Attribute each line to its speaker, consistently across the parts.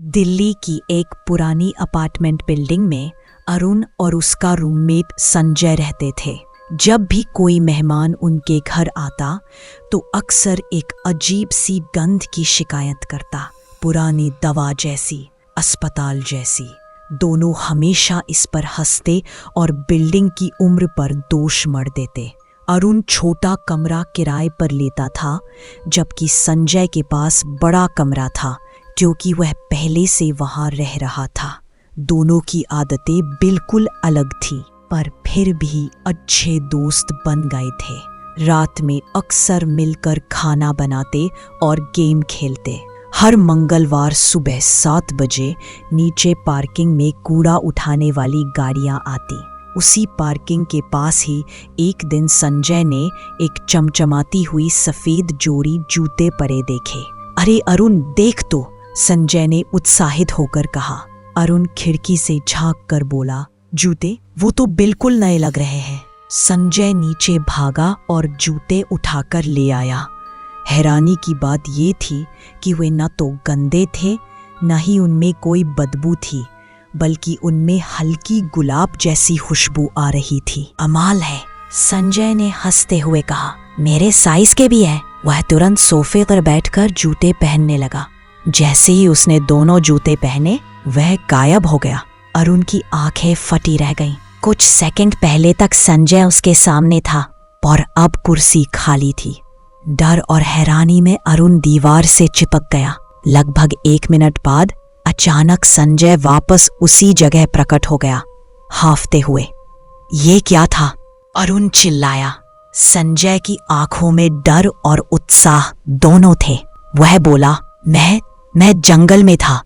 Speaker 1: दिल्ली की एक पुरानी अपार्टमेंट बिल्डिंग में अरुण और उसका रूममेट संजय रहते थे। जब भी कोई मेहमान उनके घर आता तो अक्सर एक अजीब सी गंध की शिकायत करता, पुरानी दवा जैसी, अस्पताल जैसी। दोनों हमेशा इस पर हंसते और बिल्डिंग की उम्र पर दोष मढ़ देते। अरुण छोटा कमरा किराए पर लेता था, जबकि संजय के पास बड़ा कमरा था क्योंकि वह पहले से वहां रह रहा था। दोनों की आदतें बिल्कुल अलग थी, पर फिर भी अच्छे दोस्त बन गए थे। रात में अक्सर मिलकर खाना बनाते और गेम खेलते। हर मंगलवार सुबह 7 बजे नीचे पार्किंग में कूड़ा उठाने वाली गाड़ियां आती। उसी पार्किंग के पास ही एक दिन संजय ने एक चमचमाती हुई सफेद जोड़ी जूते पड़े देखे। अरे अरुण, देख तो, संजय ने उत्साहित होकर कहा। अरुण खिड़की से झांक कर बोला, जूते? वो तो बिल्कुल नए लग रहे हैं। संजय नीचे भागा और जूते उठाकर ले आया। हैरानी की बात ये थी कि वे न तो गंदे थे, न ही उनमें कोई बदबू थी, बल्कि उनमें हल्की गुलाब जैसी खुशबू आ रही थी। कमाल है, संजय ने हंसते हुए कहा। मेरे साइज के भी है। वह तुरंत सोफे पर बैठकर जूते पहनने लगा। जैसे ही उसने दोनों जूते पहने, वह गायब हो गया। अरुण की आंखें फटी रह गईं। कुछ सेकंड पहले तक संजय उसके सामने था और अब कुर्सी खाली थी। डर और हैरानी में अरुण दीवार से चिपक गया। लगभग 1 मिनट बाद अचानक संजय वापस उसी जगह प्रकट हो गया, हांफते हुए। ये क्या था? अरुण चिल्लाया। संजय की आंखों में डर और उत्साह दोनों थे। वह बोला, मैं जंगल में था।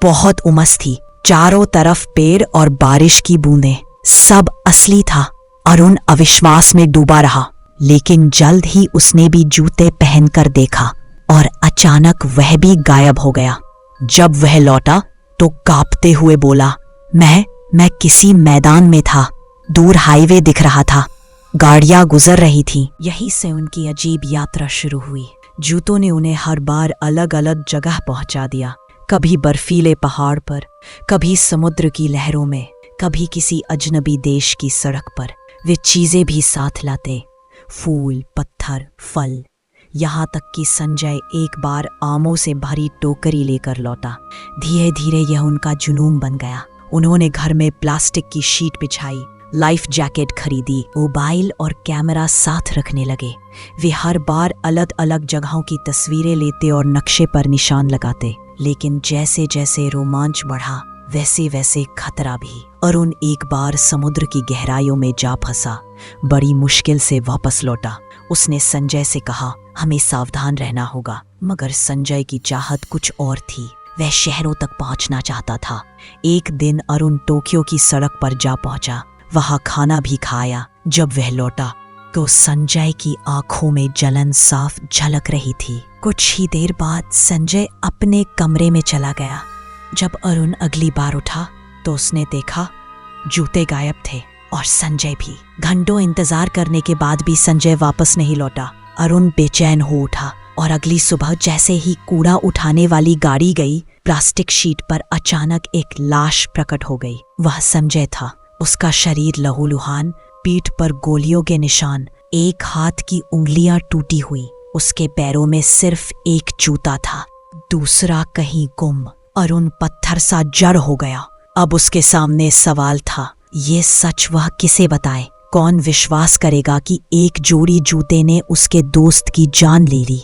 Speaker 1: बहुत उमस थी, चारों तरफ पेड़ और बारिश की बूंदें, सब असली था। अरुण अविश्वास में डूबा रहा, लेकिन जल्द ही उसने भी जूते पहनकर देखा और अचानक वह भी गायब हो गया। जब वह लौटा तो कांपते हुए बोला, मैं किसी मैदान में था। दूर हाईवे दिख रहा था, गाड़ियां गुजर रही थी। यहीं से उनकी अजीब यात्रा शुरू हुई। जूतों ने उन्हें हर बार अलग अलग जगह पहुंचा दिया। कभी बर्फीले पहाड़ पर, कभी समुद्र की लहरों में, कभी किसी अजनबी देश की सड़क पर। वे चीजें भी साथ लाते, फूल, पत्थर, फल। यहाँ तक कि संजय एक बार आमों से भरी टोकरी लेकर लौटा। धीरे धीरे यह उनका जुनून बन गया। उन्होंने घर में प्लास्टिक की शीट बिछाई, लाइफ जैकेट खरीदी, मोबाइल और कैमरा साथ रखने लगे। वे हर बार अलग अलग जगहों की तस्वीरें लेते और नक्शे पर निशान लगाते। लेकिन जैसे जैसे रोमांच बढ़ा, वैसे वैसे खतरा भी। अरुण एक बार समुद्र की गहराइयों में जा फंसा, बड़ी मुश्किल से वापस लौटा। उसने संजय से कहा, हमें सावधान रहना होगा। मगर संजय की चाहत कुछ और थी। वह शहरों तक पहुंचना चाहता था। एक दिन अरुण टोक्यो की सड़क पर जा पहुंचा। वहां खाना भी खाया। जब वह लौटा तो संजय की आंखों में जलन साफ झलक रही थी। कुछ ही देर बाद संजय अपने कमरे में चला गया। जब अरुण अगली बार उठा तो उसने देखा जूते गायब थे और संजय भी। घंटों इंतजार करने के बाद भी संजय वापस नहीं लौटा। अरुण बेचैन हो उठा और अगली सुबह जैसे ही कूड़ा उठाने वाली गाड़ी गई, प्लास्टिक शीट पर अचानक एक लाश प्रकट हो गई। वह संजय था। उसका शरीर लहूलुहान, पीठ पर गोलियों के निशान, एक हाथ की उंगलियां टूटी हुई। उसके पैरों में सिर्फ एक जूता था, दूसरा कहीं गुम। अरुण पत्थर सा जड़ हो गया। अब उसके सामने सवाल था, ये सच वह किसे बताए? कौन विश्वास करेगा कि एक जोड़ी जूते ने उसके दोस्त की जान ले ली?